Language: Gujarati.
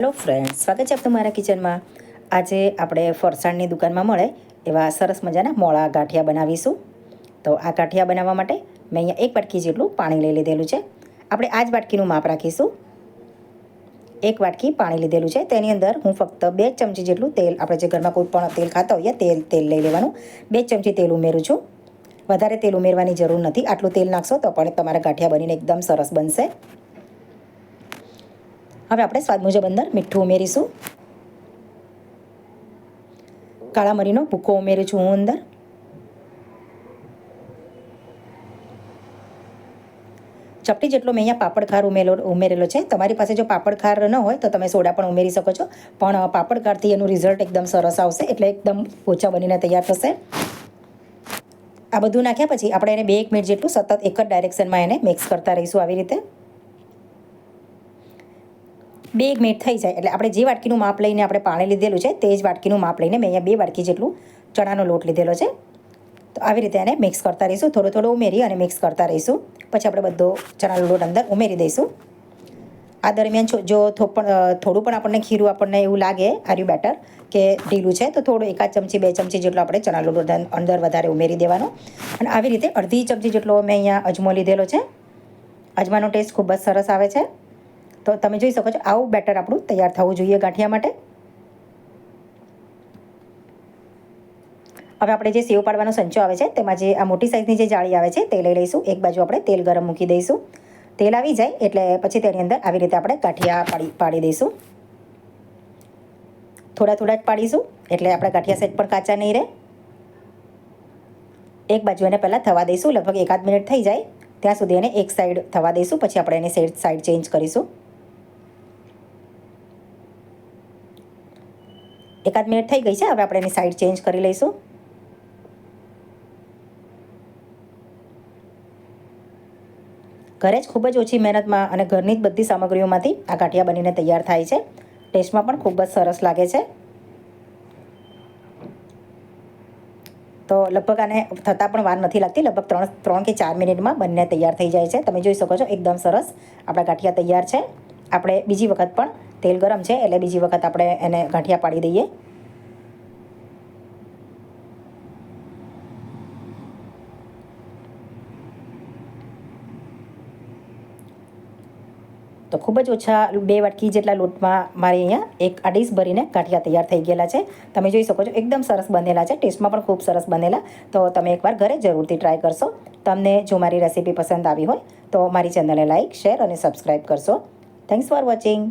હેલો ફ્રેન્ડ્સ, સ્વાગત છે આપ તમારા કિચનમાં. આજે આપણે ફરસાણની દુકાનમાં મળે એવા સરસ મજાના મોળા ગાંઠિયા બનાવીશું. તો આ ગાંઠિયા બનાવવા માટે મેં અહીંયા 1 વાટકી જેટલું પાણી લઈ લીધેલું છે. આપણે આ જ વાટકીનું માપ રાખીશું. 1 વાટકી પાણી લીધેલું છે. તેની અંદર હું ફક્ત 2 ચમચી જેટલું તેલ, આપણે જે ઘરમાં કોઈ પણ તેલ ખાતા હોઈએ તેલ લઈ લેવાનું. 2 ચમચી તેલ ઉમેરું છું. વધારે તેલ ઉમેરવાની જરૂર નથી. આટલું તેલ નાખશો તો પણ તમારા ગાંઠિયા બનીને એકદમ સરસ બનશે. હવે આપણે સ્વાદ મુજબ અંદર મીઠું ઉમેરીશું. કાળા મરીનો ભૂકો ઉમેરું છું હું અંદર. ચપટી જેટલો મેં અહીંયા પાપડ ખાર ઉમેરેલો છે. તમારી પાસે જો પાપડ ખાર ન હોય તો તમે સોડા પણ ઉમેરી શકો છો, પણ પાપડ ખારથી એનું રિઝલ્ટ એકદમ સરસ આવશે, એટલે એકદમ ઓછા બનીને તૈયાર થશે. આ બધું નાખ્યા પછી આપણે એને 2-1 મિનિટ જેટલું સતત એક જ ડાયરેક્શનમાં એને મિક્સ કરતા રહીશું. આવી રીતે 2-1 મિનિટ થઈ જાય એટલે આપણે જે વાટકીનું માપ લઈને આપણે પાણી લીધેલું છે તે જ વાટકીનું માપ લઈને મેં અહીંયા 2 વાટકી જેટલું ચણાનો લોટ લીધેલો છે. તો આવી રીતે એને મિક્સ કરતા રહીશું. થોડો ઉમેરી અને મિક્સ કરતા રહીશું. પછી આપણે બધો ચણાનો લોટ અંદર ઉમેરી દઈશું. આ દરમિયાન જો થોડું પણ આપણને ખીરું આપણને એવું લાગે આર્યું બેટર કે ઢીલું છે તો થોડું 1 ચમચી 2 ચમચી જેટલો આપણે ચણાનો લોટ અંદર વધારે ઉમેરી દેવાનો. અને આવી રીતે અડધી ચમચી જેટલો મેં અહીંયા અજમો લીધેલો છે. અજમાનો ટેસ્ટ ખૂબ જ સરસ આવે છે. તો તમે જોઈ શકો છો આવું બેટર આપણું તૈયાર થવું જોઈએ ગાંઠિયા માટે. હવે આપણે જે સેવ પાડવાનો સંચો આવે છે તેમાં જે આ મોટી સાઇઝની જે જાળી આવે છે તે લઈ લઈશું. એક બાજુ આપણે તેલ ગરમ મૂકી દઈશું. તેલ આવી જાય એટલે પછી તેની અંદર આવી રીતે આપણે ગાંઠિયા પાડી દઈશું. થોડા જ પાડીશું એટલે આપણા ગાંઠિયા સેજ પણ કાચા નહીં રહે. એક બાજુ એને પહેલાં થવા દઈશું. લગભગ 1-8 મિનિટ થઈ જાય ત્યાં સુધી એને એક સાઈડ થવા દઈશું. પછી આપણે એની સાઈડ ચેન્જ કરીશું. 1-8 મિનિટ થઈ ગઈ છે. હવે આપણે એની સાઈડ ચેન્જ કરી લઈશું. ઘરે જ ખૂબ જ ઓછી મહેનતમાં અને ઘરની જ બધી સામગ્રીઓમાંથી આ ગાંઠિયા બનીને તૈયાર થાય છે. ટેસ્ટમાં પણ ખૂબ જ સરસ લાગે છે. તો લગભગ આને થતાં પણ વાર નથી લાગતી. લગભગ 3 કે 4 મિનિટમાં બંને તૈયાર થઈ જાય છે. તમે જોઈ શકો છો એકદમ સરસ આપણા ગાંઠિયા તૈયાર છે. આપણે બીજી વખત પણ તેલ ગરમ છે એટલે બીજી વખત આપણે એને ગાંઠિયા પાડી દઈએ. તો ખૂબ જ ઓછા 2 વાટકી જેટલા લોટમાં મારે અહીંયા એક આ ડીશ ભરીને ગાંઠિયા તૈયાર થઈ ગયેલા છે. તમે જોઈ શકો છો એકદમ સરસ બનેલા છે. ટેસ્ટમાં પણ ખૂબ સરસ બનેલા. તો તમે એકવાર ઘરે જરૂરથી ટ્રાય કરશો. તમને જો મારી રેસીપી પસંદ આવી હોય તો મારી ચેનલને લાઇક, શેર અને સબસ્ક્રાઈબ કરશો. Thanks for watching.